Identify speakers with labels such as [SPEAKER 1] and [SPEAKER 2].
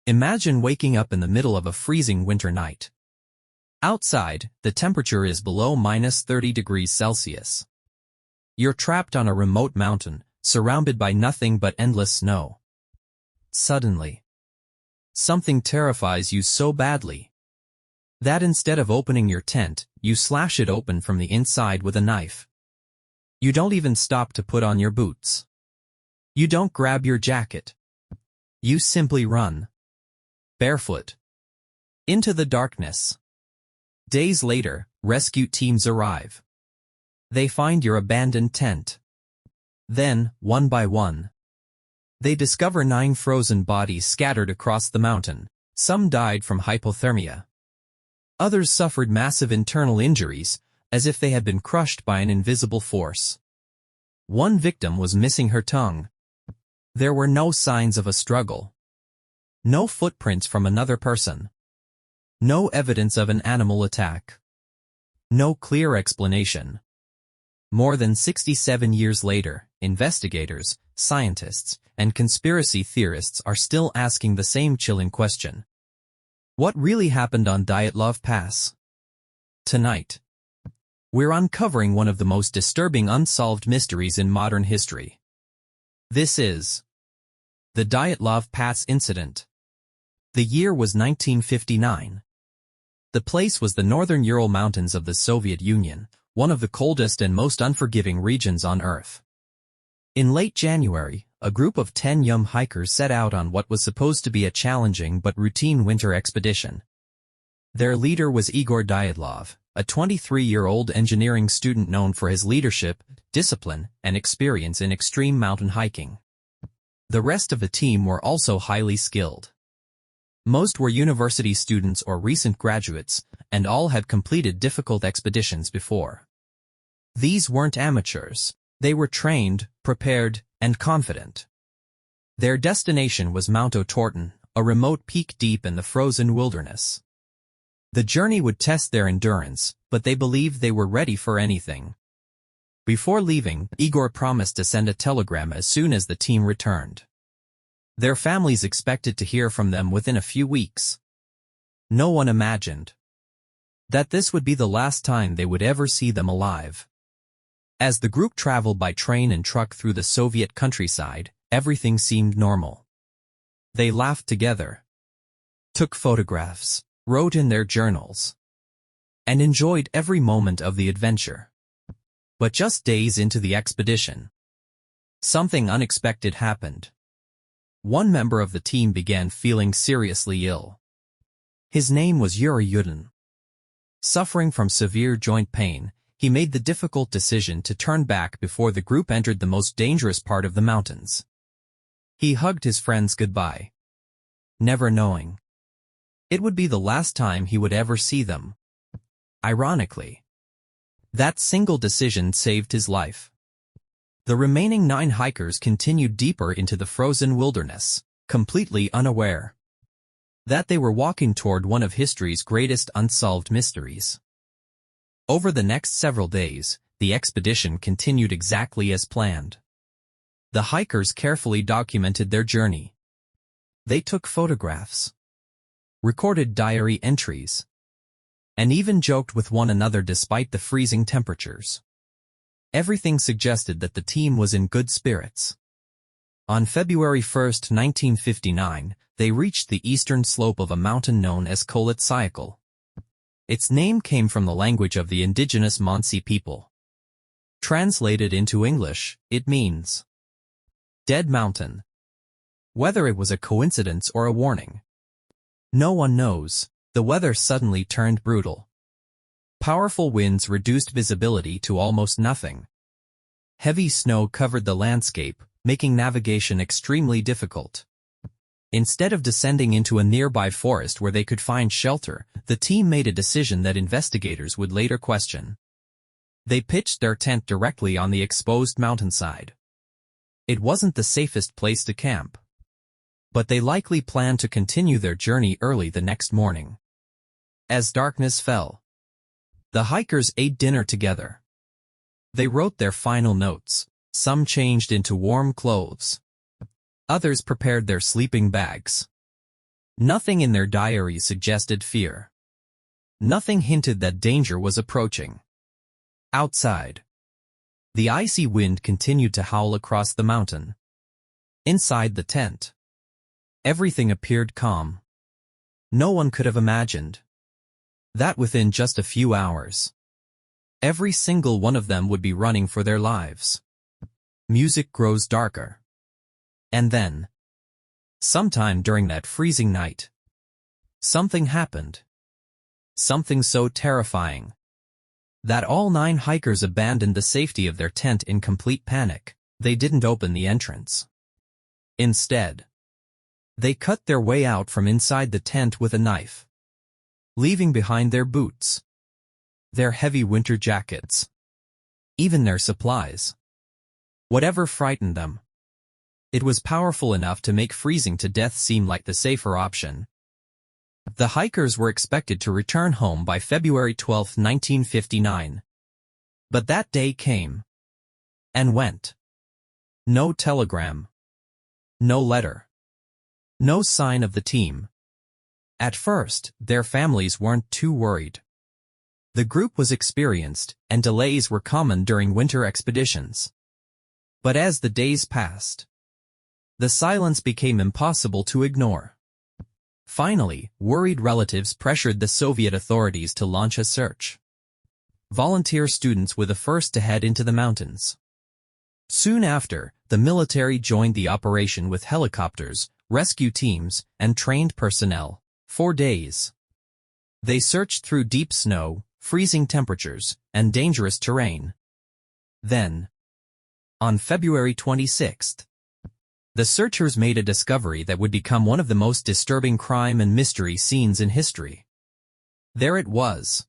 [SPEAKER 1] Imagine waking up in the middle of a freezing winter night. Outside, the temperature is below -30 degrees Celsius. You're trapped on a remote mountain, surrounded by nothing but endless snow. Suddenly, something terrifies you so badly that instead of opening your tent, you slash it open from the inside with a knife. You don't even stop to put on your boots. You don't grab your jacket. You simply run, barefoot, into the darkness. Days later, rescue teams arrive. They find your abandoned tent. Then, one by one, they discover 9 frozen bodies scattered across the mountain. Some died from hypothermia. Others suffered massive internal injuries, as if they had been crushed by an invisible force. One victim was missing her tongue. There were no signs of a struggle. No footprints from another person. No evidence of an animal attack. No clear explanation. More than 67 years later, investigators, scientists, and conspiracy theorists are still asking the same chilling question. What really happened on Dyatlov Pass? Tonight, we're uncovering one of the most disturbing unsolved mysteries in modern history. This is the Dyatlov Pass Incident. The year was 1959. The place was the northern Ural Mountains of the Soviet Union, one of the coldest and most unforgiving regions on Earth. In late January, a group of 10 young hikers set out on what was supposed to be a challenging but routine winter expedition. Their leader was Igor Dyatlov, a 23-year-old engineering student known for his leadership, discipline, and experience in extreme mountain hiking. The rest of the team were also highly skilled. Most were university students or recent graduates, and all had completed difficult expeditions before. These weren't amateurs. They were trained, prepared, and confident. Their destination was Mount Otorten, a remote peak deep in the frozen wilderness. The journey would test their endurance, but they believed they were ready for anything. Before leaving, Igor promised to send a telegram as soon as the team returned. Their families expected to hear from them within a few weeks. No one imagined that this would be the last time they would ever see them alive. As the group traveled by train and truck through the Soviet countryside, everything seemed normal. They laughed together, took photographs, wrote in their journals, and enjoyed every moment of the adventure. But just days into the expedition, something unexpected happened. One member of the team began feeling seriously ill. His name was Yuri Yudin. Suffering from severe joint pain, he made the difficult decision to turn back before the group entered the most dangerous part of the mountains. He hugged his friends goodbye, never knowing it would be the last time he would ever see them. Ironically, that single decision saved his life. The remaining 9 hikers continued deeper into the frozen wilderness, completely unaware that they were walking toward one of history's greatest unsolved mysteries. Over the next several days, the expedition continued exactly as planned. The hikers carefully documented their journey. They took photographs, recorded diary entries, and even joked with one another despite the freezing temperatures. Everything suggested that the team was in good spirits. On February 1, 1959, they reached the eastern slope of a mountain known as Kolet. Its name came from the language of the indigenous Mansi people. Translated into English, it means Dead Mountain. Whether it was a coincidence or a warning, no one knows. The weather suddenly turned brutal. Powerful winds reduced visibility to almost nothing. Heavy snow covered the landscape, making navigation extremely difficult. Instead of descending into a nearby forest where they could find shelter, the team made a decision that investigators would later question. They pitched their tent directly on the exposed mountainside. It wasn't the safest place to camp, but they likely planned to continue their journey early the next morning. As darkness fell, the hikers ate dinner together. They wrote their final notes. Some changed into warm clothes. Others prepared their sleeping bags. Nothing in their diaries suggested fear. Nothing hinted that danger was approaching. Outside, the icy wind continued to howl across the mountain. Inside the tent, everything appeared calm. No one could have imagined that within just a few hours, every single one of them would be running for their lives. Music grows darker. And then, sometime during that freezing night, something happened. Something so terrifying that all 9 hikers abandoned the safety of their tent in complete panic. They didn't open the entrance. Instead, they cut their way out from inside the tent with a knife, leaving behind their boots, their heavy winter jackets, even their supplies. Whatever frightened them, it was powerful enough to make freezing to death seem like the safer option. The hikers were expected to return home by February 12, 1959. But that day came and went. No telegram. No letter. No sign of the team. At first, their families weren't too worried. The group was experienced, and delays were common during winter expeditions. But as the days passed, the silence became impossible to ignore. Finally, worried relatives pressured the Soviet authorities to launch a search. Volunteer students were the first to head into the mountains. Soon after, the military joined the operation with helicopters, rescue teams, and trained personnel. 4 days. They searched through deep snow, freezing temperatures, and dangerous terrain. Then, on February 26th, the searchers made a discovery that would become one of the most disturbing crime and mystery scenes in history. There it was.